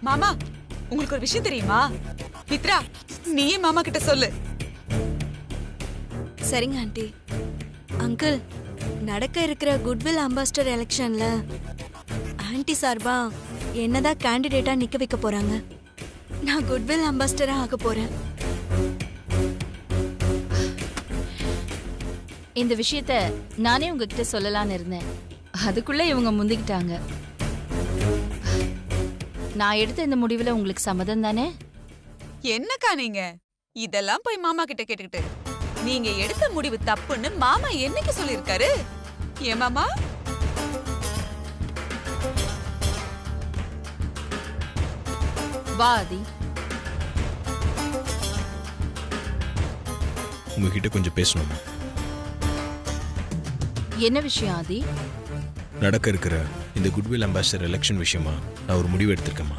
மாமா, உங்களுக்கு ஒரு விஷயம் தெரியுமா? மித்ரா, நீயே மாமா கிட்ட சொல்லு. சரிங்க ஆண்டி. அங்கிள், நடக்க இருக்கிற குட்வில் அம்பாசிடர் எலெக்ஷன்ல ஆன்டி சார்பா என்னதான் கேண்டிடேட்டா நிக்க வைக்க போறாங்க. நான் குட்வில் அம்பாசிடரா ஆக போறேன். இந்த விஷயத்த நானே உங்ககிட்ட சொல்லலான்னு இருந்தேன். அதுக்குள்ள இவங்க முந்திக்கிட்டாங்க. நான் எடுத்த இந்த முடிவுல உங்களுக்கு சம்மதம் தானே? என்னக்கா நீங்க இதெல்லாம் போய் மாமா கிட்ட கேட்டுக்கிட்டு, நீங்க எடுத்த முடிவு தப்புன்னு மாமா என்னைக்கு சொல்லிருக்காரு? ஏன் மாமா? வா ஆதி. உங்ககிட்ட கொஞ்சம் பேசணுமா? என்ன விஷயம் ஆதி? நடக்க இருக்கிற இந்த குட்வில் அம்பாசிடர் எலெக்ஷன் விஷயமா நான் ஒரு முடிவு எடுத்திருக்கேம்மா.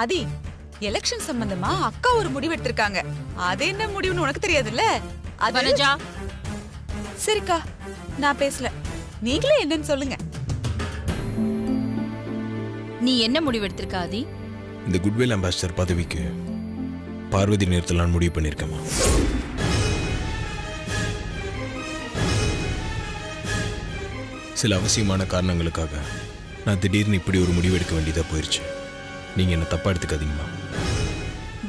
ஆதி, எலெக்ஷன் சம்பந்தமா அக்கா ஒரு முடிவு எடுத்திருக்காங்க. அது என்ன முடிவுன்னு உனக்கு தெரியாதுல்ல? வனஜா. சரிக்கா, நான் பேசல. நீங்களே என்னன்னு சொல்லுங்க. நீ என்ன முடிவு எடுத்திருக்க ஆதி? இந்த குட்வில் அம்பாசிடர் பதவிக்கு பார்வதி நிறுத்தலான்னு முடிவு பண்ணியிருக்கேம்மா. சில அவசியமான காரணங்களுக்காக நான் திடீர்னு இப்படி ஒரு முடிவு எடுக்க வேண்டியதா போயிருச்சு. நீங்க என்ன தப்பா எடுத்துக்காதீங்கம்மா.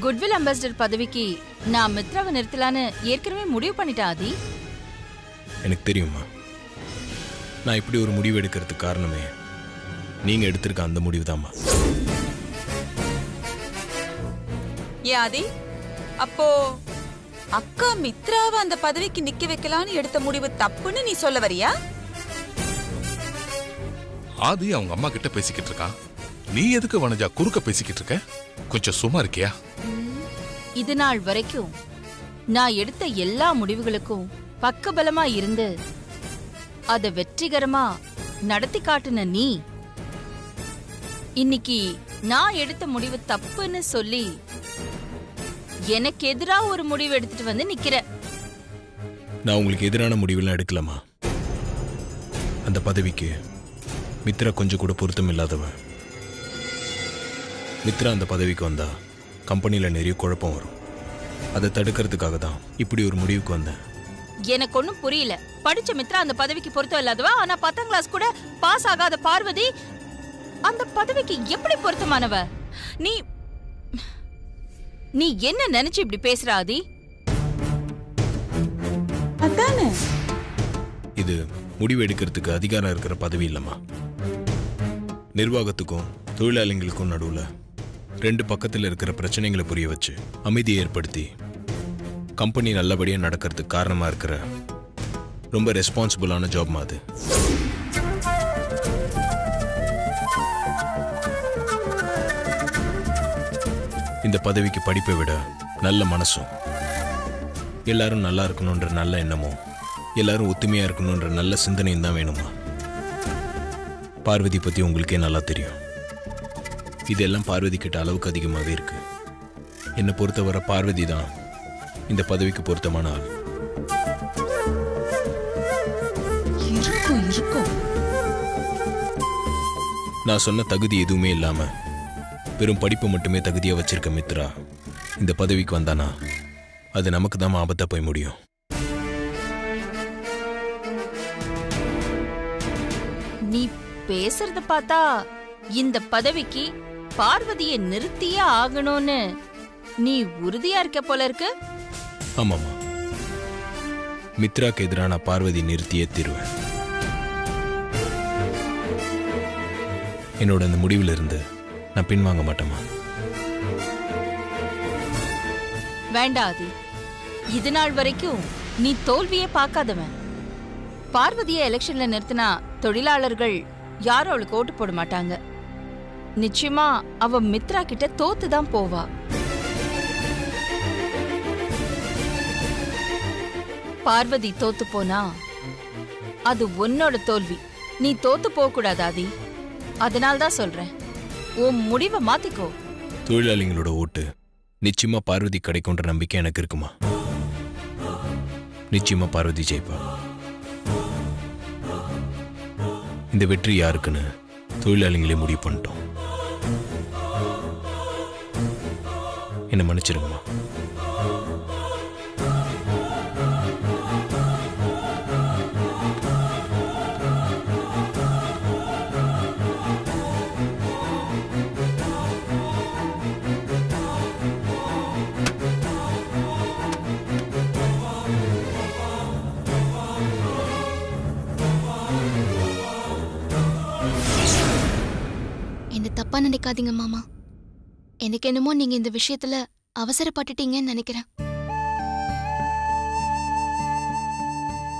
குட்வில் அம்பாசிடர் பதவிக்கு நான் மித்ராவை நிறுத்தலான்னு ஏற்கனவே முடிவு பண்ணிட்டேன் ஆதி. எனக்கு தெரியுமா, நான் இப்படி ஒரு முடிவு எடுக்கிறதுக்கு காரணமே நீங்க எடுத்திருக்க அந்த முடிவு தான்மா. ஏன் ஆதி, அப்போ அக்கா மித்ராவை அந்த பதவிக்கு நிக்க வைக்கலான்னு எடுத்த முடிவு தப்புன்னு நீ சொல்ல வரியா? ஆதி அவங்க அம்மா கிட்ட பேசிக்கிட்டு இருக்கா. நீ எதுக்கு வனஜா குறுக்க பேசிக்கிட்டு இருக்க? கொஞ்சம் சும்மா இருக்கியா? இது நாள் வரைக்கும் நான் எடுத்த எல்லா முடிவுகளுக்கும் பக்கபலமா இருந்து அத வெற்றிகரமா நடத்தி காட்டுன நீ இன்னைக்கு நான் எடுத்த முடிவு தப்புன்னு சொல்லி எனக்கு எதிரா ஒரு முடிவு எடுத்துட்டு வந்து நிக்கிற. நான் உங்களுக்கு எதிரான முடிவெல்லாம் எடுக்கலாமா? அந்த பதவிக்கு மித்ரா கொஞ்சம் கூட பொருத்தம் இல்லாதவன். மித்ரா அந்த பதவிக்கு வந்தா கம்பெனியில் நிறைய குழப்பம் வரும். அதை தடுக்கிறதுக்காக தான் இப்படி ஒரு முடிவுக்கு வந்தேன். எனக்கு ஒன்னும் புரியல. படிச்ச மித்ரா அந்த பதவிக்கு பொருத்தம் இல்லாதவா, ஆனா 10ஆம் கிளாஸ் கூட பாஸ் ஆகாத பார்வதி அந்த பதவிக்கு எப்படி பொருத்தமானவ? நீ நீ என்ன நினைச்சு இப்படி பேசுற ஆதி? அதானே, இது முடிவு எடுக்கிறதுக்கு அதிகாரம் இருக்கிற பதவி இல்லைம்மா. நிர்வாகத்துக்கும் தொழிலாளிகளுக்கும் நடுவில் 2 பக்கத்தில் இருக்கிற பிரச்சனைகளை புரிய வச்சு அமைதியை ஏற்படுத்தி கம்பெனி நல்லபடியாக நடக்கிறதுக்கு காரணமாக இருக்கிற ரொம்ப ரெஸ்பான்சிபிளான ஜாப் அது. இந்த பதவிக்கு படிப்பை விட நல்ல மனசும், எல்லாரும் நல்லா இருக்கணுன்ற நல்ல எண்ணமும், எல்லாரும் ஒத்துமையாக இருக்கணுன்ற நல்ல சிந்தனையும் தான் வேணுமா? பார்வதி பற்றி உங்களுக்கே நல்லா தெரியும். இதெல்லாம் பார்வதி கிட்ட அளவுக்கு அதிகமாகவே இருக்கு. என்னை பொறுத்தவரை பார்வதி தான் இந்த பதவிக்கு பொருத்தமான ஆள். இருக்கும். நான் சொன்ன தகுதி எதுவுமே இல்லாம வெறும் படிப்பு மட்டுமே தகுதியா வச்சிருக்க மித்ரா இந்த பதவிக்கு வந்தானா அது நமக்கு தான் ஆபத்தா போய் முடியும். நீ பேசுறத பார்த்தா இந்த பதவிக்கு பார்வதியை நிறுத்தியே ஆகணும்னு நீ உறுதியா இருக்க போல இருக்கு. ஆமாமா, மித்ராக்கு எதிரான பார்வதி நிறுத்தியே தீருவேன். என்னோட அந்த முடிவில் இருந்து நான் பின்வாங்க மாட்டேமா. வேண்டாதி, இது நாள் வரைக்கும் நீ தோல்வியே பார்க்காதவன். பார்வதியை எலெக்ஷன்ல நிறுத்தினா தொழிலாளர்கள் யாரும் அவளுக்கு ஓட்டு போட மாட்டாங்க. நிச்சயமா அவ மித்ரா கிட்ட தோத்துதான் போவா. பார்வதி தோத்து போனா அது உன்னோட தோல்வி. நீ தோத்து போக கூடாது ஆதி. அதனால்தான் சொல்றேன், உன் முடிவை மாத்திக்கோ. தொழிலாளிகளோட ஓட்டு நிச்சயமா பார்வதி கிடைக்கும்ன்ற நம்பிக்கை எனக்கு இருக்குமா? நிச்சயமா பார்வதி ஜெயிப்பா. இந்த வெற்றி யாருக்குன்னு தொழிலாளிகளே முடிவு பண்ணிட்டோம். என்ன மன்னிச்சிருங்கம்மா. என்ன தப்பா நினைக்காதீங்க மாமா. எனக்கு என்னமோ நீங்க இந்த விஷயத்துல அவசரப்பட்டுட்டீங்கன்னு நினைக்கிறேன்.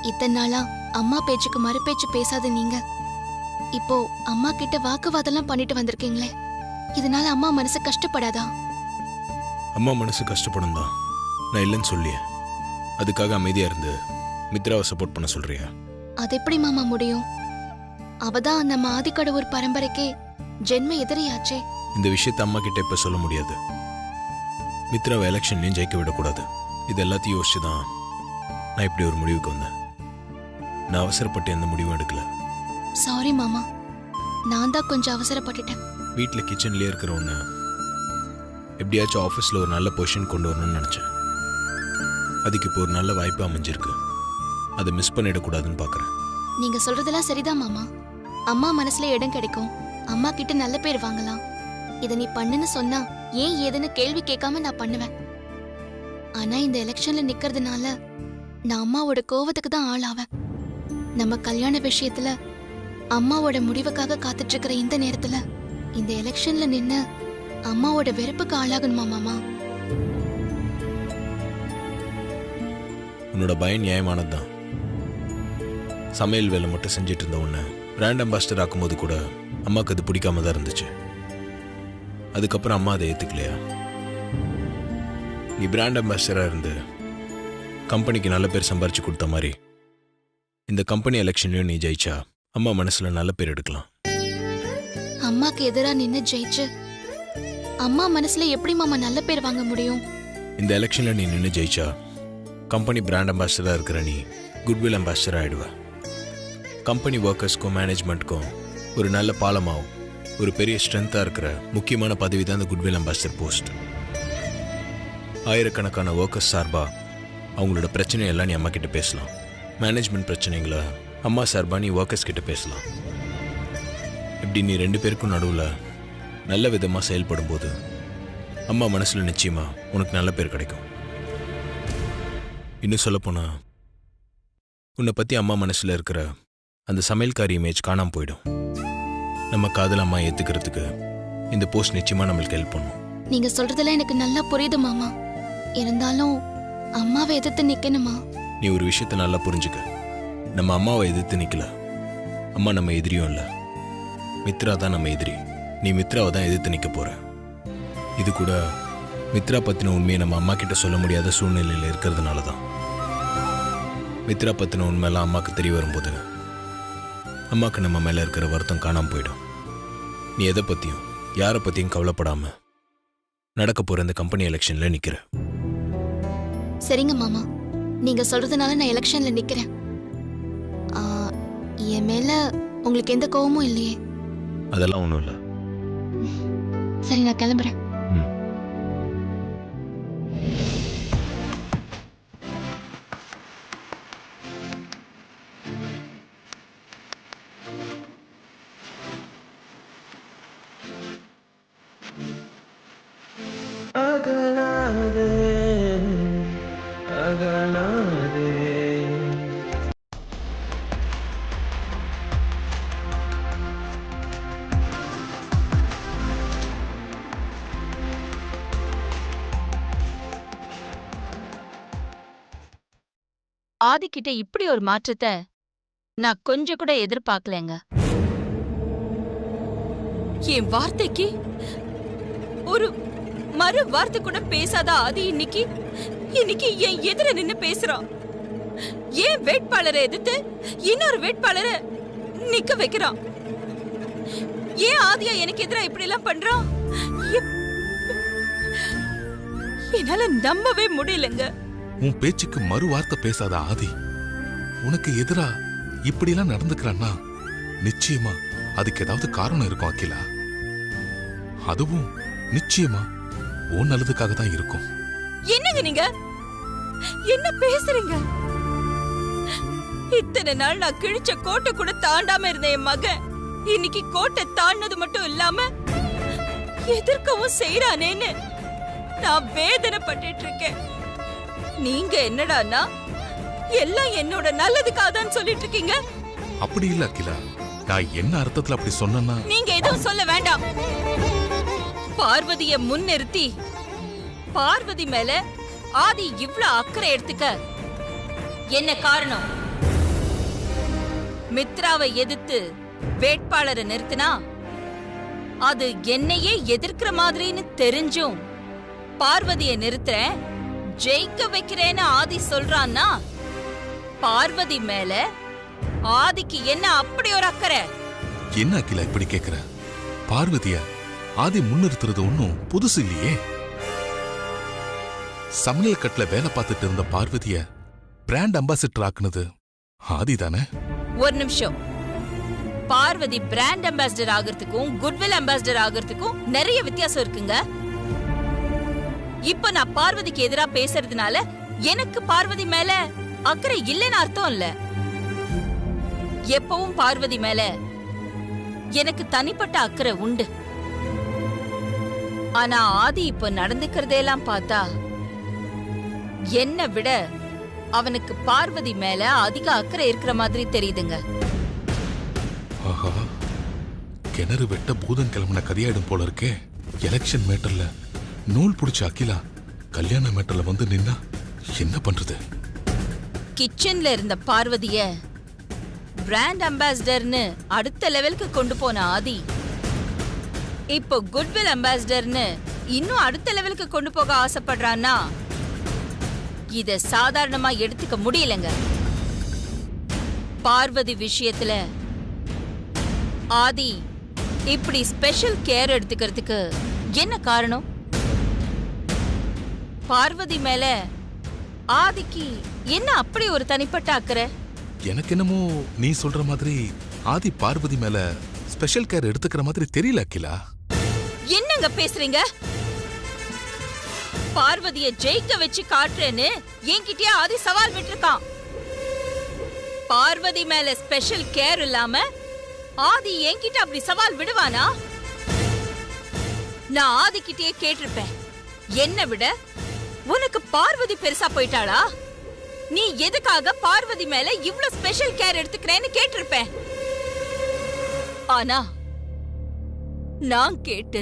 இத்தனை நாளா அம்மா பேச்சுக்கு மறுபேச்சு பேசாத நீங்க இப்போ அம்மா கிட்ட வாக்குவாதம்லாம் பண்ணிட்டு வந்திருக்கீங்களே, இதனால அம்மா மனசு கஷ்டப்படாதா? அம்மா மனசு கஷ்டப்படும் தான், நான் இல்லைன்னு சொல்லியே. அதுக்காக அமைதியா இருந்து மித்ராவை சப்போர்ட் பண்ண சொல்றியா? அது எப்படி மாமா முடியும்? அவதான் நம்ம ஆதிக்கடவுர் பரம்பரைக்கே ஜென்ம எதிரியாச்சே. இந்த விஷயத்த அம்மா கிட்ட இப்ப சொல்ல முடியாது. மித்ராவை எலெக்ஷன்லயும் ஜெயிக்க விடக்கூடாது. இது எல்லாத்தையும் யோசிச்சு தான் நான் இப்படி ஒரு முடிவுக்கு வந்தேன். நான் அவசரப்பட்டு எந்த முடிவும் எடுக்கல. சாரி மாமா, நான் தான் கொஞ்சம் அவசரப்பட்டுட்டேன். வீட்டில் கிச்சன்லேயே இருக்கிற ஒன்று எப்படியாச்சும் ஆஃபீஸில் ஒரு நல்ல பொசிஷன் கொண்டு வரணும்னு நினச்சேன். அதுக்கு இப்போ ஒரு நல்ல வாய்ப்பு அமைஞ்சிருக்கு. அதை மிஸ் பண்ணிடக்கூடாதுன்னு பார்க்குறேன். நீங்க சொல்றதெல்லாம் சரிதான் மாமா. அம்மா மனசுல இடம் கிடைக்கும், அம்மா கிட்ட நல்ல பேர் வாங்கலாம். இத நீ பண்ணுன்னு சொன்னா ஏன் ஏதுன்னு கேள்வி கேட்காம நான் பண்ணுவேன். ஆனா இந்த எலெக்ஷன்ல நிக்கிறதுனால நான் அம்மாவோட கோவத்துக்கு தான் ஆளாவேன். நம்ம கல்யாண விஷயத்துல அம்மாவோட முடிவுக்காக காத்துட்டு இருக்கிற இந்த நேரத்துல இந்த எலெக்ஷன்ல நின்னு அம்மாவோட வெறுப்புக்கு ஆளாகணுமா மாமா? உன்னோட பயம் நியாயமானது தான். சமையல் வேலை மட்டும் செஞ்சுட்டு இருந்த உன்னை பிராண்ட் அம்பாசிடர் ஆக்கும்போது கூட அம்மாவுக்கு அது பிடிக்காம தான் இருந்துச்சு. அதுக்கப்புறம் அம்மா அதை ஏற்றுக்கலையா? நீ பிராண்ட் அம்பாசிடராக இருந்து கம்பெனிக்கு நல்ல பேர் சம்பாரிச்சு கொடுத்த மாதிரி இந்த கம்பெனி எலெக்ஷன்லையும் நீ ஜெயிச்சா அம்மா மனசுல நல்ல பேர் எடுக்கலாம். அம்மாக்கு எதிரா நின்னு ஜெயிச்சு அம்மா மனசுல எப்படி மாமா நல்ல பேர் வாங்க முடியும்? இந்த எலெக்ஷன்ல நீ நின்று ஜெயிச்சா கம்பெனி பிராண்ட் அம்பாசிடராக இருக்கிற நீ குட்வில் அம்பாசிடர் ஆயிடுவ. கம்பெனி ஒர்க்கர்ஸ்க்கும் மேனேஜ்மெண்ட்க்கும் ஒரு நல்ல பாலமாகும். ஒரு பெரிய ஸ்ட்ரென்த்தாக இருக்கிற முக்கியமான பதவி தான் இந்த குட்வில் அம்பாசிடர் போஸ்ட். ஆயிரக்கணக்கான ஒர்க்கர்ஸ் சார்பாக அவங்களோட பிரச்சனையெல்லாம் நீ அம்மா கிட்ட பேசலாம். மேனேஜ்மெண்ட் பிரச்சனைகளை அம்மா சார்பாக நீ ஒர்க்கர்ஸ் கிட்ட பேசலாம். இப்படி நீ ரெண்டு பேருக்கும் நடுவில் நல்ல விதமாக செயல்படும் போது அம்மா மனசில் நிச்சயமாக உனக்கு நல்ல பேர் கிடைக்கும். இன்னும் சொல்லப்போனால் உன்னை பற்றி அம்மா மனசில் இருக்கிற அந்த சமையல்காரி இமேஜ் காணாமல் போயிடும். நம்ம காதல் அம்மா ஏற்றுக்கிறதுக்கு இந்த போஸ்ட் நிச்சயமாக நம்மளுக்கு ஹெல்ப் பண்ணும். நீங்க சொல்றதெல்லாம் எனக்கு நல்லா புரியுது மாமா. இருந்தாலும் அம்மாவை எதிர்த்து நிக்கணுமா? நீ ஒரு விஷயத்தை நல்லா புரிஞ்சுக்க. நம்ம அம்மாவை எதிர்த்து நிற்கல. அம்மா நம்ம எதிரியும் இல்லை. மித்ரா தான் நம்ம எதிரி. நீ மித்ராவை தான் எதிர்த்து நிற்க போற. இது கூட மித்ரா பற்றின உண்மையை நம்ம அம்மா கிட்ட சொல்ல முடியாத சூழ்நிலையில் இருக்கிறதுனால தான். மித்ரா பற்றின உண்மையெல்லாம் அம்மாவுக்கு தெரிய வரும்போது அம்மாவுக்கு நம்ம மேலே இருக்கிற வருத்தம் காணாமல் போயிடும். நீ எதை பற்றியும் யாரை பற்றியும் கவலைப்படாம நடக்க போகிற இந்த கம்பெனி எலெக்ஷனில் நிற்கிற. சரிங்க மாமா, நீங்க சொல்றதுனால நான் எலெக்ஷன்ல நிக்கிறேன். என் மேல உங்களுக்கு எந்த கோவமும் இல்லையே? அதெல்லாம் ஒன்றும் இல்லை. சரி, நான் கிளம்புறேன். ஆதிக்கிட்ட இப்படி ஒரு மாற்றத்தை நான் கொஞ்சம் கூட எதிர்பார்க்கலங்க. என் வார்த்தைக்கு ஒரு மறு வார்த்தை கூட பேசாத ஆதி இன்னைக்கு என் எதிர நின்னு பேசுறான். ஏன் வேட்பாளரை எதிர்த்து இன்னொரு வேட்பாளரை நிக்க வைக்கிறான்? ஏன் ஆதியா எனக்கு எதிரா இப்படி எல்லாம் பண்றான்? என்னால நம்பவே முடியலங்க. உன் பேச்சுக்கு மறு வார்த்தை பேசாத ஆதி உனக்கு எதிரா இப்படிலாம் நடந்துக்கிறான்னா நிச்சயமா அதுக்கு ஏதாவது காரணம் இருக்கும் அகிலா. அதுவும் நிச்சயமா உன் நல்லதுக்காக தான் இருக்கும். என்னங்க நீங்க என்ன பேசுறீங்க? இத்தனை நாள் நான் கிழிச்ச கோட்டை கூட தாண்டாம இருந்த என் மகன் இன்னைக்கு கோட்டை தாண்டது மட்டும் இல்லாம எதிர்க்கவும் செய்யறானேன்னு நான் வேதனைப்பட்டு இருக்கேன். நீங்க என்னடான்னா எல்லாம் என்னோட நல்லதுக்காக தான் சொல்லிட்டு இருக்கீங்க. அப்படி இல்ல அகிலா, நான் என்ன அர்த்தத்துல அப்படி சொன்னேன்னா. நீங்க எதுவும் சொல்ல வேண்டாம். பார்வதிய முன்னிறுத்தி பார்வதி மேல ஆதி இவ்ளோ அக்கறை எடுத்துக்க என்ன காரணம்? மித்ராவை எதிர்த்து வேட்பாளரை நிறுத்தினா அது என்னையே எதிர்க்கிற மாதிரின்னு தெரிஞ்சும் பார்வதியை நிறுத்துறேன், ஜெயிக்க வைக்கிறேன்னு ஆதி சொல்றான்னா பார்வதி மேல ஆதிக்கு என்ன அப்படி ஒரு அக்கறை? என்ன அகிலா இப்படி கேக்குற? பார்வதிய ஆதி முன்னிறுத்துறது ஒன்னும் புதுசு இல்லையே. சமையல் கட்டுல வேலை பார்த்துட்டு இருந்த பார்வதிய பிராண்ட் அம்பாசிடர் ஆக்குனது ஆதி தானே? ஒரு நிமிஷம். பார்வதி பிராண்ட் அம்பாசிடர் ஆகிறதுக்கும் குட்வில் அம்பாசிடர் ஆகிறதுக்கும் நிறைய வித்தியாசம் இருக்குங்க. இப்ப நான் பார்வதிக்கு எதிரா பேசுறதுனால எனக்கு பார்வதி மேல அக்கறை இல்லைன்னு அர்த்தம் இல்ல. எப்பவும் பார்வதி மேல எனக்கு தனிப்பட்ட அக்கறை உண்டு. ஆனா ஆதி இப்ப நடந்துக்கிறதெல்லாம் பார்த்தா என்ன விட அவனுக்கு பார்வதி மேல அதிக அக்கறை இருக்கிற மாதிரி தெரியுதுங்க. ஆஹா, கிணறு வெட்ட பூதம் கிளம்பின கதையாயிடும் போல இருக்கே. எலெக்ஷன் மேட்டர்ல நூல் புடிச்ச அகிலா கல்யாண மேட்டர்ல வந்து நின்னா என்ன பண்றது? கிச்சன்ல இருந்த பார்வதிய பிராண்ட் அம்பாசிடர்னு அடுத்த லெவலுக்கு கொண்டு போன ஆதி இப்போ குட்வில் அம்பாசிடர்னு இன்னும் அடுத்த லெவலுக்கு கொண்டு போக ஆசைப்படுறான்னா இத சாதாரணமா எடுத்துக்க முடியலங்க. பார்வதி விஷயத்துல ஆதி இப்படி ஸ்பெஷல் கேர் எடுத்துக்கிறதுக்கு என்ன காரணம்? பார்வதி மேல ஆதிக்கு என்ன அப்படி ஒரு தனிப்பட்ட அக்கறை? எனக்கு என்னமோ நீ சொல்ற மாதிரி ஆதி பார்வதி மேல ஸ்பெஷல் கேர் எடுத்துக்கிற மாதிரி தெரியல அகிலா. என்னங்க பேசுறீங்க? பார்வதிய ஜெயிக்க வச்சு காட்டுறேன்னு என்கிட்டயே ஆதி சவால் விட்டுருக்கான். பார்வதி மேல ஸ்பெஷல் கேர் இல்லாம ஆதி என்கிட்ட அப்படி சவால் விடுவானா? நான் ஆதி கிட்டயே கேட்டிருப்பேன், என்ன விட உனக்கு பார்வதி பெருசா போயிட்டாளா? நீ எதுக்காக பார்வதி மேல இவ்ளோ ஸ்பெஷல் கேர் எடுத்துக்கிறேன்னு கேட்டிருப்பேன். ஆனா நான் கேட்டு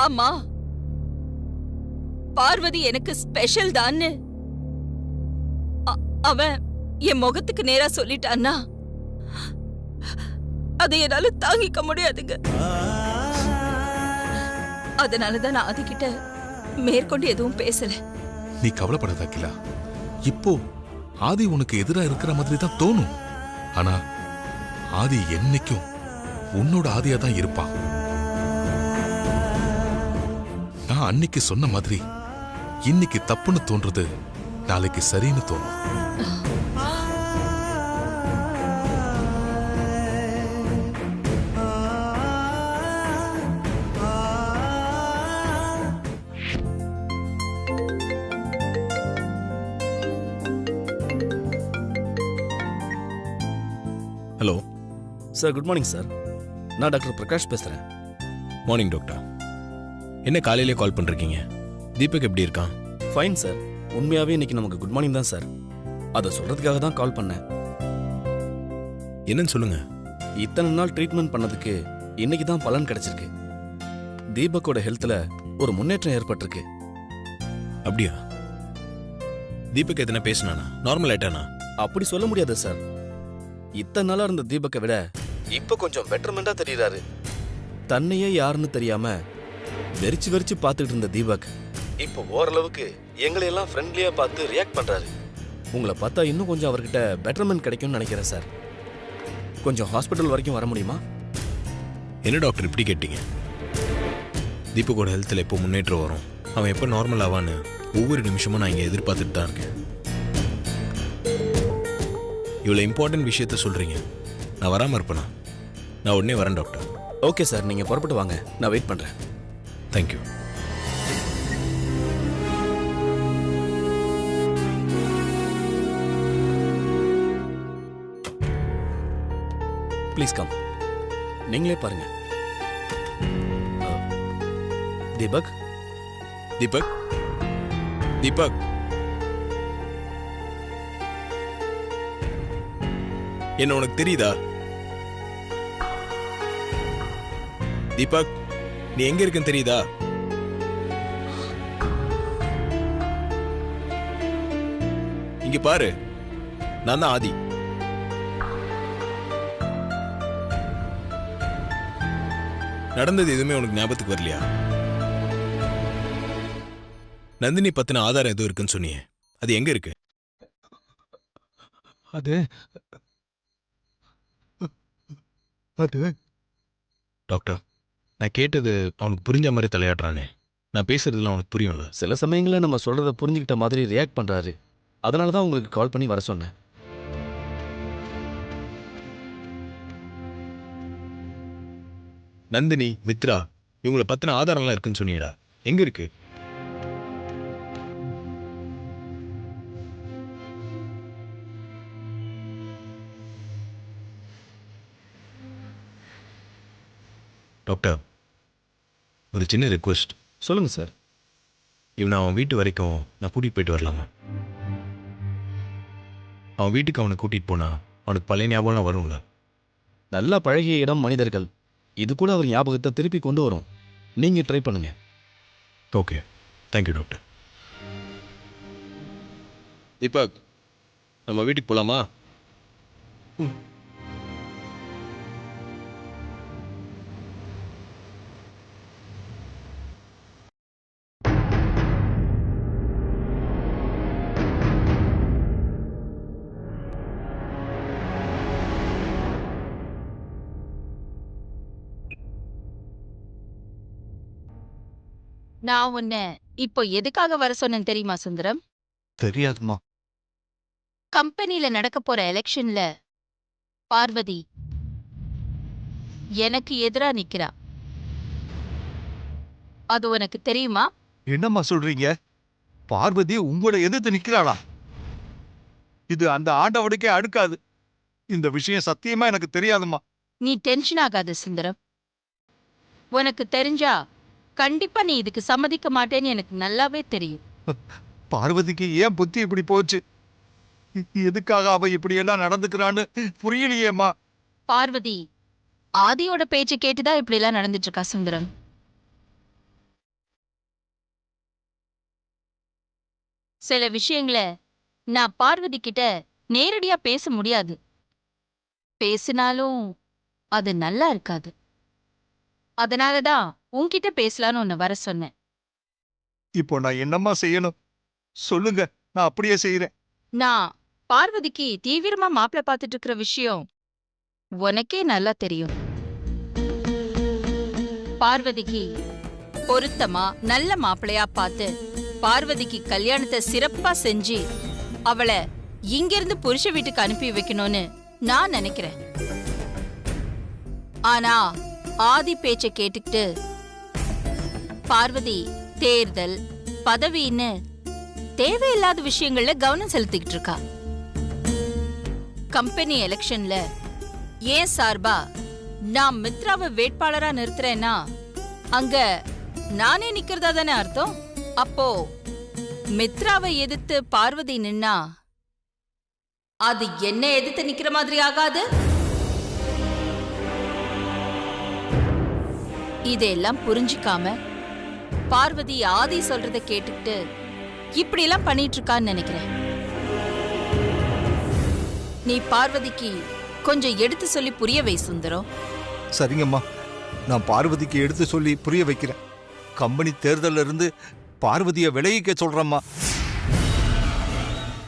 ஆமா பார்வதி எனக்கு ஸ்பெஷல் தான்னு அவன் என் முகத்துக்கு நேரா சொல்லிட்டான்னா அதை என்னால தாங்கிக்க முடியாதுங்க. அதனாலதான் நான் அதுகிட்ட மேற்கொண்டு எதுவும் பேசல. நீ கவலைப்படாத அகிலா. இப்போ ஆதி உனக்கு எதிரா இருக்கிற மாதிரி தான் தோணும். ஆனா ஆதி என்னைக்கும் உன்னோட ஆதியா தான் இருப்பான். நான் அன்னைக்கு சொன்ன மாதிரி இன்னைக்கு தப்புன்னு தோன்றது நாளைக்கு சரின்னு தோணும். Hello sir, good morning sir. நான் டாக்டர் பிரகாஷ் பேசுகிறேன். Morning doctor. என்ன காலையிலே கால் பண்ணிருக்கீங்க? தீபக் எப்படி இருக்கான்? Fine sir. உண்மையாகவே இன்னைக்கு நமக்கு குட் மார்னிங் தான் சார். அதை சொல்கிறதுக்காக தான் கால் பண்ணேன். என்னன்னு சொல்லுங்க. இத்தனை நாள் ட்ரீட்மெண்ட் பண்ணதுக்கு இன்னைக்கு தான் பலன் கிடைச்சிருக்கு. தீபக்கோட ஹெல்த்தில் ஒரு முன்னேற்றம் ஏற்பட்டிருக்கு. அப்படியா? தீபக் எதனா பேசினானா? நார்மல் ஆயிட்டானா? அப்படி சொல்ல முடியாது சார். இத்தனை நாளாக இருந்த தீபக்கை விட இப்போ கொஞ்சம் பெட்டர்மெண்ட்டாக தெரியுறாரு. தன்னையே யாருன்னு தெரியாம வெறிச்சு வெறிச்சு பார்த்துட்டு இருந்த தீபக் இப்போ ஓரளவுக்கு எங்களையெல்லாம் ஃப்ரெண்ட்லியா பார்த்து ரியாக்ட் பண்றாரு. உங்களை பார்த்தா இன்னும் கொஞ்சம் அவர்கிட்ட பெட்டர்மெண்ட் கிடைக்கும்னு நினைக்கிறேன் சார். கொஞ்சம் ஹாஸ்பிட்டல் வரைக்கும் வர முடியுமா? என்ன டாக்டர் இப்படி கேட்டீங்க? தீபக்கோட ஹெல்த்தில் எப்போ முன்னேற்றம் வரும், அவன் எப்போ நார்மல் ஆவான்னு ஒவ்வொரு நிமிஷமும் நான் இங்கே எதிர்பார்த்துட்டு தான் இருக்கேன். இவ்வளோ இம்பார்ட்டன்ட் விஷயத்த சொல்கிறீங்க, நான் வராமல் இருப்பேனா? நான் உடனே வரேன் டாக்டர். ஓகே சார், நீங்க புறப்பட்டு வாங்க, நான் வெயிட் பண்றேன். தேங்க்யூ. Please come. நீங்களே பாருங்க. தீபக், தீபக், தீபக், என்ன உனக்கு தெரியுதா? தீபக், நீ எங்க இருக்குன்னு தெரியுதா? இங்க பாரு, நான் தான் ஆதி. நடந்தது எதுவுமே உனக்கு ஞாபகத்துக்கு வரலையா? நந்தினி பத்தின ஆதாரம் எதுவும் இருக்குன்னு சொன்னியே, அது எங்க இருக்கு? அது அது டாக்டர், நான் கேட்டது அவனுக்கு புரிஞ்ச மாதிரி தலையாடுறானே. நான் பேசுறதுல அவனுக்கு புரியும்ல? சில சமயங்களில் நம்ம சொல்றத புரிஞ்சுக்கிட்ட மாதிரி ரியாக்ட் பண்றாரு. அதனால தான் உங்களுக்கு கால் பண்ணி வர சொன்னேன். நந்தினி, மித்ரா, இவங்களை பத்தின ஆதாரம்லாம் இருக்குன்னு சொன்னீடா, எங்க இருக்கு? டாக்டர், ஒரு சின்ன ரெக்வெஸ்ட். சொல்லுங்க சார். இவனை அவன் வீட்டு வரைக்கும் நான் கூட்டிட்டு போயிட்டு வரலாமா? அவன் வீட்டுக்கு அவனை கூட்டிட்டு போனா அவனுக்கு பழைய ஞாபகம்லாம் வரும்ல? நல்லா பழகிய இடம், மனிதர்கள், இது கூட அவர் ஞாபகத்தை திருப்பி கொண்டு வரும். நீங்க ட்ரை பண்ணுங்க. Okay, thank you doctor. தீபக், நம்ம வீட்டுக்கு போலாமா? நான் உன்னை இப்போ எதுக்காக வர சொன்னேன் தெரியுமா சுந்தரம்? தெரியாதுமா. கம்பெனில நடக்க போற எலெக்ஷன்ல பார்வதி எனக்கு எதிரா நிக்கிறா. அது உனக்கு தெரியுமா? என்னம்மா சொல்றீங்க? பார்வதி உங்களை எதிர்த்து நிக்கிறாளா? இது அந்த ஆண்டவனுக்கே அடுக்காது. இந்த விஷயம் சத்தியமா எனக்கு தெரியாதும்மா. நீ டென்ஷன் ஆகாத சுந்தரம். உனக்கு தெரிஞ்சா கண்டிப்பா நீ இதுக்கு சம்மதிக்க மாட்டேன்னு எனக்கு நல்லாவே தெரியும். பார்வதிக்கு ஏன் புத்தி இப்படி போச்சு? எதுக்காக அவ இப்படி எல்லாம் நடந்துக்கிறான்னு புரியலையேம்மா. பார்வதி ஆதியோட பேச்சை கேட்டுதான் இப்படி எல்லாம் நடந்துட்டு இருக்கா சுந்தரம். சில விஷயங்களை நான் பார்வதி கிட்ட நேரடியா பேச முடியாது. பேசினாலும் அது நல்லா இருக்காது. அதனாலதான் உன்கிட்ட பேசலான்னு உன்னை வர சொன்னேன். இப்போ நான் என்னம்மா செய்யணும் சொல்லுங்க, நான் அப்படியே செய்யறேன். நான் பார்வதிக்கு தீவிரமா மாப்பிள்ளை பார்த்துட்டு இருக்கிற விஷயம் உனக்கே நல்லா தெரியும். பார்வதிக்கு பொருத்தமா நல்ல மாப்பிள்ளையா பார்த்து பார்வதிக்கு கல்யாணத்தை சிறப்பா செஞ்சு அவளை இங்கிருந்து புருஷ வீட்டுக்கு அனுப்பி வைக்கணும்னு நான் நினைக்கிறேன். ஆனா ஆதி பேச்சை கேட்டுக்கிட்டு பார்வதி தேர்தல் பதவின்னு தேவையில்லாத விஷயங்கள்ல கவனம் செலுத்திக்கிட்டு இருக்கா. கம்பெனி எலெக்ஷன்ல ஏன் சார்பா நான் மித்ராவை வேட்பாளரா நிறுத்துறேன்னா அங்க நானே நிக்கிறதா தானே அர்த்தம். அப்போ மித்ராவை எதிர்த்து பார்வதி நின்னா அது என்ன எதிர்த்து நிக்கிற மாதிரி ஆகாது. இதெல்லாம் புரிஞ்சுக்காம பார்வதி ஆதி சொல்றத கேட்டுக்கிட்டு இப்படி எல்லாம் பண்ணிட்டு இருக்கான்னு நினைக்கிறேன். நீ பார்வதிக்கு கொஞ்சம் எடுத்து சொல்லி புரிய வை சுந்தரம். சரிங்கம்மா, நான் பார்வதிக்கு எடுத்து சொல்லி புரிய வைக்கிறேன். கம்பெனி தேர்தல்ல இருந்து பார்வதியை விலகிக்க சொல்றேம்மா.